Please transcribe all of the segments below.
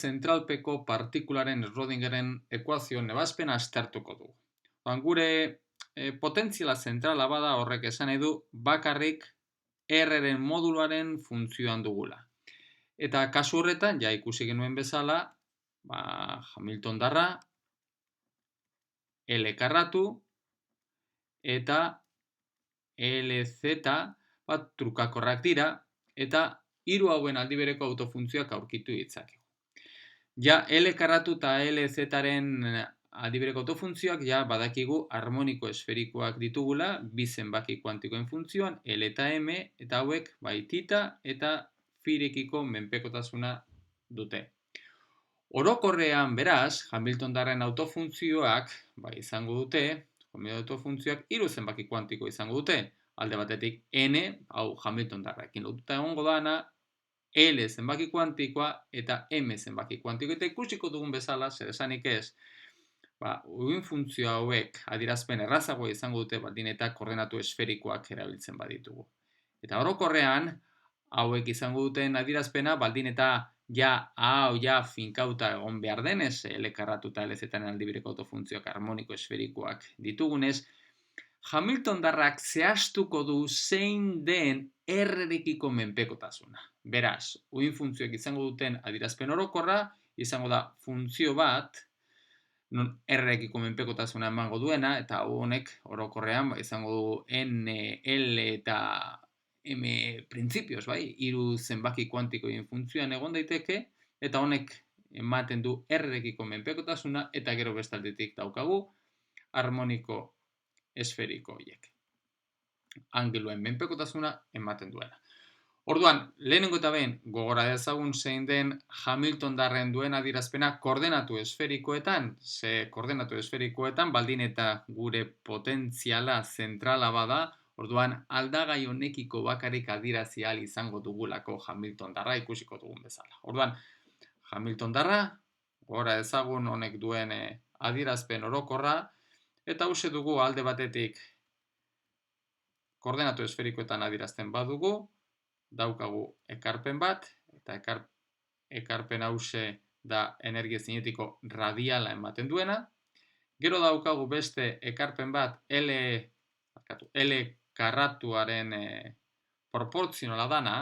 zentralpeko partikularen Schrödingeren ekuazio nebazpena aztertuko dugu. Gure potentziala zentrala bada horrek esan nahi du bakarrik R-ren moduluaren funtzioan dugula. Eta kasu horretan, ja ikusi genuen bezala, Hamilton darra, L karratu, eta LZ trukakorrak dira, eta hiru hauen aldibereko autofuntzioak aurkitu ditzakegu. Ja, L karratu eta LZ-aren aldibereko autofuntzioak ja badakigu harmoniko esferikoak ditugula, bi zenbaki kuantikoen funtzioan, L eta M, eta hauek bai tita eta firekiko menpekotasuna dute. Orokorrean beraz, Hamilton darren autofuntzioak izango dute, autofuntzioak hiru zenbaki kuantiko izango dute, alde batetik N, hau Hamilton darraekin lotuta egongo dana, L zenbaki kuantikoa eta M zenbaki kuantikoa. Eta ikusiko dugun bezala, zer esanik ez, uin funtzio hauek adierazpen errazagoa izango dute baldin eta koordenatu esferikoak erabiltzen baditugu. Eta orokorrean, hauek izango duten adierazpena baldin eta hau finkauta egon behar denez, L karratu eta LZ-aren aldibireko autofuntzioak harmoniko esferikoak ditugunez, Hamilton darrak zehaztuko du zein den R-rekiko menpekotasuna. Beraz, uin funtzioek izango duten adierazpen orokorra, izango da funtzio bat, non R-rekiko menpekotasuna emango duena, eta honek orokorrean izango du N, L eta M printzipioz, hiru zenbaki kuantikoen funtzioan egon daiteke, eta honek ematen du R-rekiko menpekotasuna, eta gero bestaldetik daukagu harmoniko esferiko horiek. Angeluen menpekotasuna ematen duena. Orduan, lehenengo eta behin gogora dezagun zein den Hamilton darren duen adierazpena koordenatu esferikoetan, koordenatu esferikoetan baldin eta gure potentziala zentrala bada, orduan aldagai honekiko bakarrik adierazi ahal izango dugulako Hamilton darra ikusiko dugun bezala. Orduan, Hamilton darra, gogora dezagun honek duen adierazpen orokorra, eta hause dugu alde batetik koordenatu esferikoetan adierazten badugu, daukagu ekarpen bat, eta ekarpen hause da energia zinetiko radiala ematen duena. Gero daukagu beste ekarpen bat L karratuaren proportzionala dana,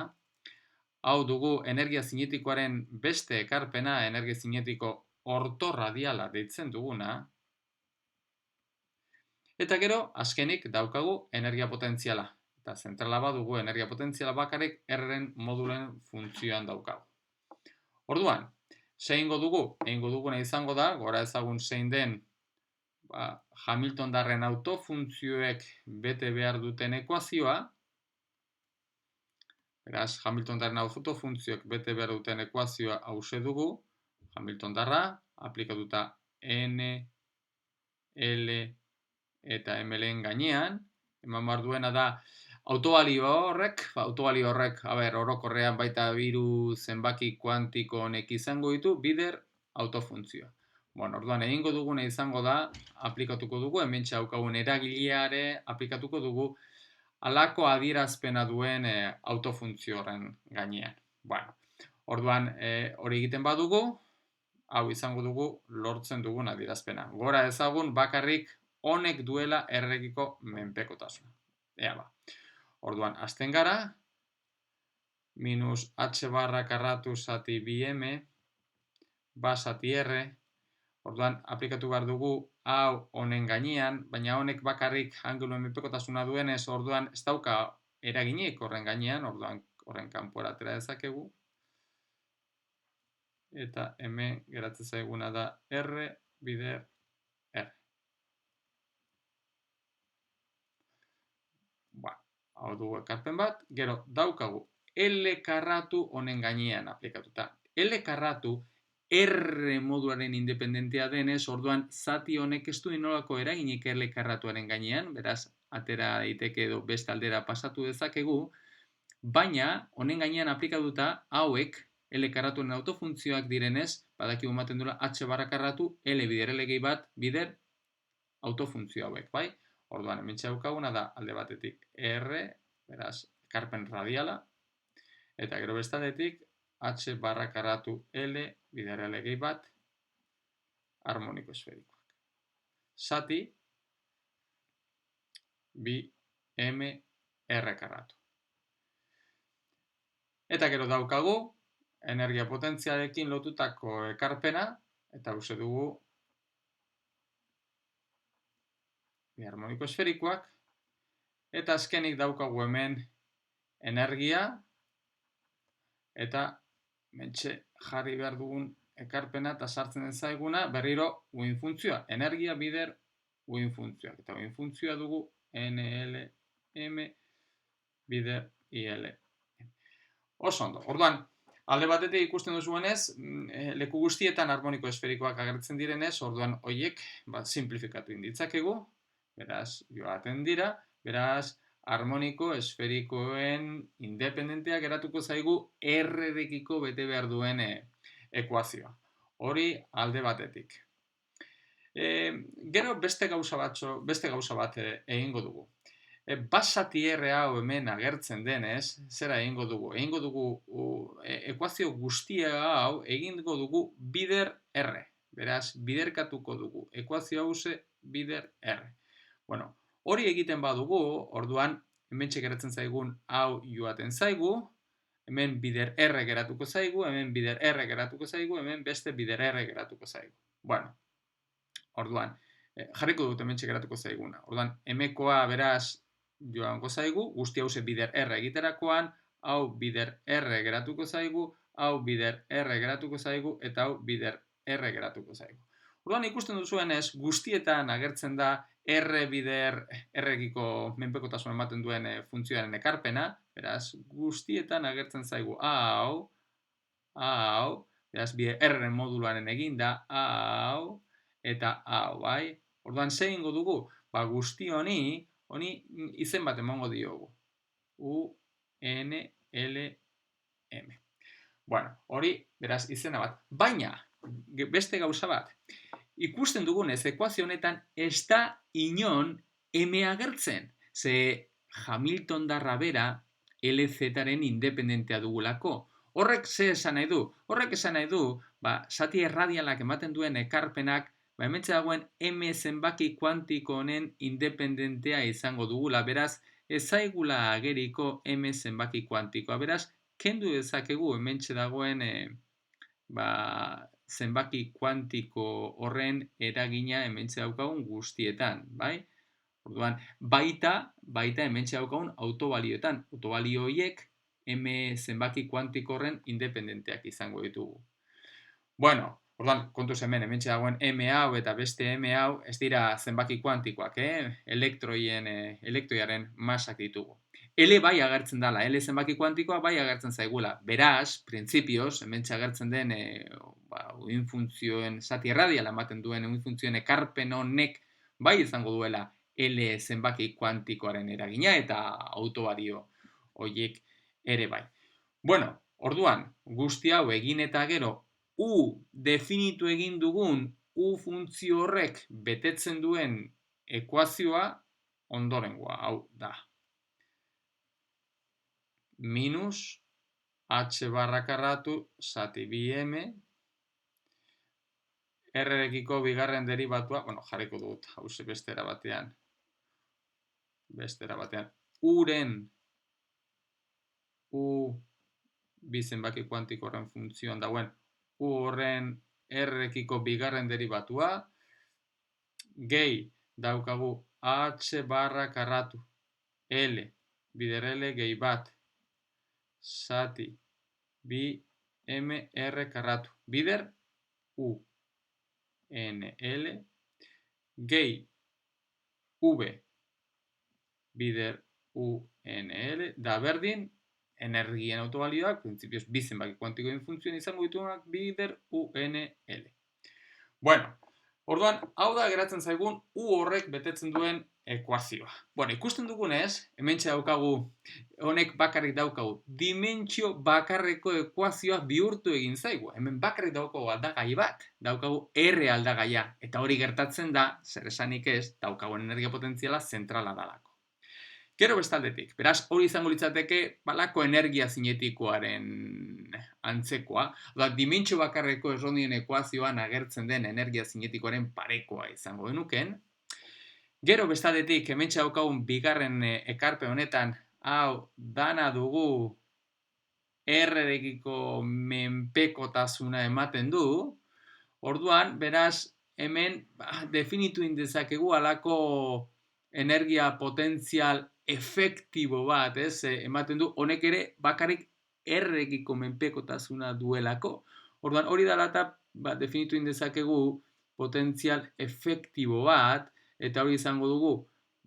hau dugu energia zinetikoaren beste ekarpena, energia zinetiko ortorradiala deitzen duguna, eta gero, azkenik daukagu energia potentziala. Eta zentrala badugu energia potentziala bakarrik R-ren modulen funtzioan daukagu. Orduan, zein dugu? Egingo duguna izango da, gora ezagun zein den Hamilton darren autofuntzioek bete behar duten ekuazioa. Beraz, Hamilton darren autofuntzioek bete behar duten ekuazioa hause dugu. Hamilton darra, aplikatuta N, L, eta ML-en gainean, eman behar duena da autobalio horrek, orokorrean baita hiru zenbaki kuantiko honek izango ditu, bider autofuntzioa. Orduan, egingo duguna izango da, aplikatuko dugu, hemen txaukagun eragileare aplikatuko dugu, halako adierazpena duen autofuntzio horren gainean. Orduan, hori egiten badugu, hau izango dugu lortzen dugun adierazpena. Gora ezagun bakarrik honek duela R-rekiko menpekotasuna. Orduan, hasten gara, minus H barra karratu zati 2M, zati R, orduan, aplikatu behar dugu hau honen gainean, baina honek bakarrik angeluen menpekotasuna duenez, orduan, ez dauka eraginik horren gainean, orduan, horren kanpora atera dezakegu, eta hemen geratzen zaiguna da R bider R. Hau dugu ekarpen bat, gero daukagu L karratu honen gainean aplikatuta. L karratu R moduaren independentea denez, orduan zati honek ez du inolako eraginik L karratuaren gainean, beraz, atera daiteke edo beste aldera pasatu dezakegu, baina honen gainean aplikatuta hauek L karratuaren autofuntzioak direnez, badakigu ematen dula H barra karratu L bider L gehi bat bider autofuntzio hauek, bai? Orduan, hemen txaukaguna da alde batetik R, beraz, ekarpen radiala, eta gero bestaldetik H barra karratu L bider L gehi bat harmoniko esferikoak. Zati bi M R karratu. Eta gero daukagu energia potentzialekin lotutako ekarpena, eta uste dugu bi harmoniko esferikoak, eta azkenik daukagu hemen energia, eta mentxe jarri behar dugun ekarpena eta sartzen den zaiguna berriro uin funtzioa. Energia bider uin funtzioak. Eta uin funtzioa dugu NLM bider IL. Oso ondo. Orduan, alde batetik ikusten duzuenez, leku guztietan harmoniko esferikoak agertzen direnez, orduan horiek simplifikatu inditzakegu, beraz, joaten dira, beraz, harmoniko esferikoen independentea geratuko zaigu R-rekiko bete behar duen ekuazioa. Hori alde batetik. Gero beste gauza bat egingo dugu. Basati R hau hemen agertzen denez, zera egingo dugu? Egingo dugu ekuazio guztia hau egingo dugu bider R. Beraz, biderkatuko dugu. Ekuazio hau ze bider R. Bueno, hori egiten badugu, orduan, hemen geratzen zaigun hau joaten zaigu, hemen bider R geratuko zaigu, hemen bider R geratuko zaigu, hemen beste bider R geratuko zaigu. Bueno, orduan, jarriko dut hemen geratuko zaiguna. Orduan, hemekoa beraz joango zaigu, guzti hau ze bider R egiterakoan, hau bider R geratuko zaigu, hau bider R geratuko zaigu, eta hau bider R geratuko zaigu. Orduan, ikusten duzuenez, guztietan agertzen da R bider R-ekiko menpekotasun ematen duen funtzioaren ekarpena, beraz, guztietan agertzen zaigu hau, beraz, bider R moduluaren eginda, hau, eta hau, bai? Orduan, ze egingo dugu? Ba, guzti honi izen bat emango diogu. U, N, L, M. Bueno, hori, beraz, izena bat. Baina, beste gauza bat, ikusten dugunez, ekuazio honetan ez da inon M agertzen. Ze Hamilton darra bera LZ-aren independentea dugulako. Horrek ze esan nahi du? Horrek esan nahi du, zati erradialak ematen duen ekarpenak, hemen dagoen M zenbaki kuantiko honen independentea izango dugula. Beraz, ez zaigula ageriko M zenbaki kuantikoa. Beraz, kendu dezakegu hemen dagoen zenbaki kuantiko horren eragina hementxe daukagun guztietan, bai? Orduan, baita hementxe daukagun autobalioetan. Autobalio horiek M zenbaki kuantiko horren independenteak izango ditugu. Bueno, orduan, kontuz hementxe dagoen M hau eta beste M hau ez dira zenbaki kuantikoak, elektroiaren masak ditugu. L bai agertzen dela, L zenbaki kuantikoa bai agertzen zaigula. Beraz, printzipioz, hementxe agertzen den uin funtzioen zati erradiala ematen duen uin funtzioen ekarpen honek bai izango duela L zenbaki kuantikoaren eragina eta autobalio horiek ere bai. Bueno, orduan, guzti hau egin eta gero U definitu egin dugun U funtzio horrek betetzen duen ekuazioa ondorengoa, hau da. Minus H barra karratu zati bi M R-ekiko bigarren deribatua, jarriko dut, hauze bestera batean, uren U bi zenbaki kuantiko horren funtzioan dauen U horren R-ekiko bigarren deribatua, gehi daukagu H barra karratu L bider L gehi bat zati bi M R karratu bider U N L gehi V bider U N L da berdin energien autobalioak, printzipioz bi zenbaki kuantikoen funtzioen izango ditugunak bider U N L. Bueno, orduan, hau da geratzen zaigun U horrek betetzen duen ekuazioa. Bueno, ikusten dugunez, hementxe daukagu, honek bakarrik daukagu, dimentsio bakarreko ekuazioa bihurtu egin zaigu. Hemen bakarrik daukagu aldagai bat, daukagu R aldagaia. Eta hori gertatzen da, zer esanik ez, daukagun energia potentziala zentrala dalako. Gero bestaldetik, beraz, hori izango litzateke balako energia zinetikoaren antzekoa, dimentsio bakarreko errodien ekuazioan agertzen den energia zinetikoaren parekoa izango genuken. Gero bestaldetik, hementxe daukagun bigarren ekarpe honetan, hau dana dugu R-rekiko menpekotasuna ematen du. Orduan, beraz, hemen definitu indezakegu alako energia potentzial efektibo bat, ematen du, honek ere bakarrik R-rekiko menpekotasuna duelako. Orduan, hori dela eta definitu indezakegu potentzial efektibo bat, eta hori izango dugu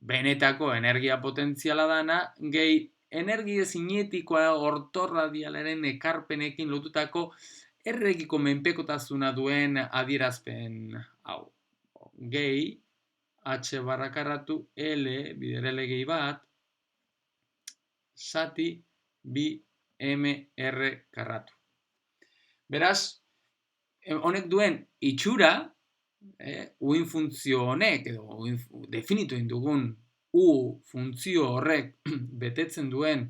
benetako energia potentziala dana, gehi energia zinetikoa ortorradialaren ekarpenekin lotutako R-rekiko menpekotasuna duen adierazpen hau. Gehi, H barrakarratu L, bider L gehi bat, zati bi MR karratu. Beraz, honek duen itxura, uin funtzio honek, edo definitu dugun u funtzio horrek betetzen duen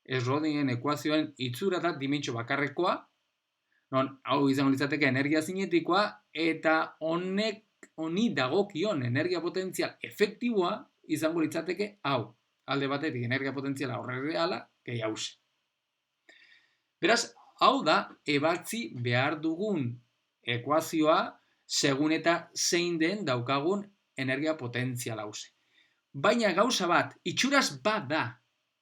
Schrödingeren ekuazioen itxura da dimentsio bakarrekoa, non hau izango litzateke energia zinetikoa, eta honi dagokion energia potentzial efektiboa izango litzateke hau. Alde batetik energia potentziala horreala, gehi hause. Beraz, hau da ebatzi behar dugun ekuazioa segun eta zein den daukagun energia potentzial hause. Baina gauza bat, itxuraz bat da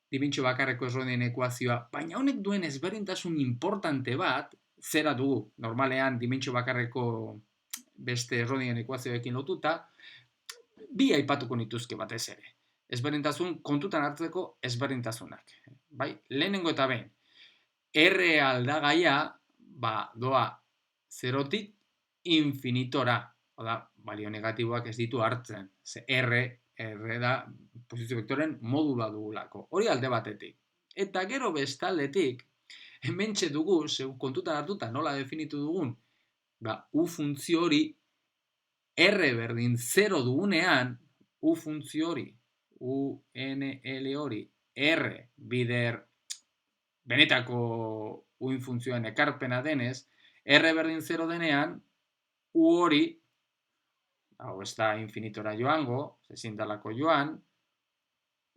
dimentsio bakarreko Schrödingeren ekuazioa, baina honek duen ezberdintasun importante bat, zera dugu, normalean dimentsio bakarreko beste Schrödingeren ekuazioekin lotuta, bi aipatuko nituzke batez ere. Ezberdintasun kontutan hartzeko ezberdintasunak. Bai, lehenengo eta behin, R aldagaia doa zerotik infinitora, balio negatiboak ez ditu hartzen, ze R da posizio vektoren modula dugulako, hori alde batetik. Eta gero bestaldetik, hementxe dugu, kontutan hartuta nola definitu dugun, u funtzio hori, R berdin 0 dugunean, u funtzio hori, UNL hori, R bider benetako uin funtzioen ekarpena denez, R berdin 0 denean, u hori, hau ez da infinitora joango, ezin dalako joan,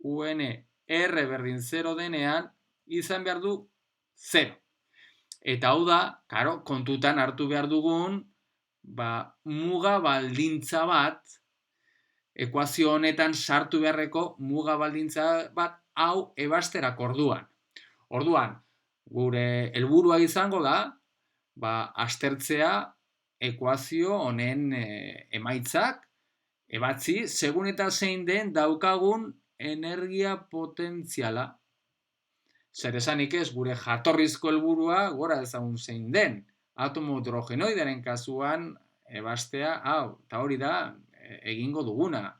UN R berdin 0 denean, izan behar du 0. Eta hau da, karo, kontutan hartu behar dugun, muga baldintza bat, ekuazio honetan sartu beharreko muga baldintza bat, hau ebasterak orduan. Orduan, gure helburua izango da, aztertzea ekuazio honen emaitzak, ebatzi, segun eta zein den daukagun energia potentziala. Zer esanik ez, gure jatorrizko helburua gora ezagun zein den. Atomo hidrogenoidaren kasuan ebastea, eta hori da egingo duguna.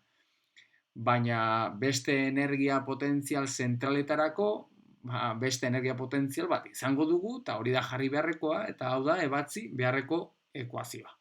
Baina beste energia potentzial zentraletarako, beste energia potentzial bat izango dugu, eta hori da jarri beharrekoa, eta hau da ebatzi beharreko ekuazioa.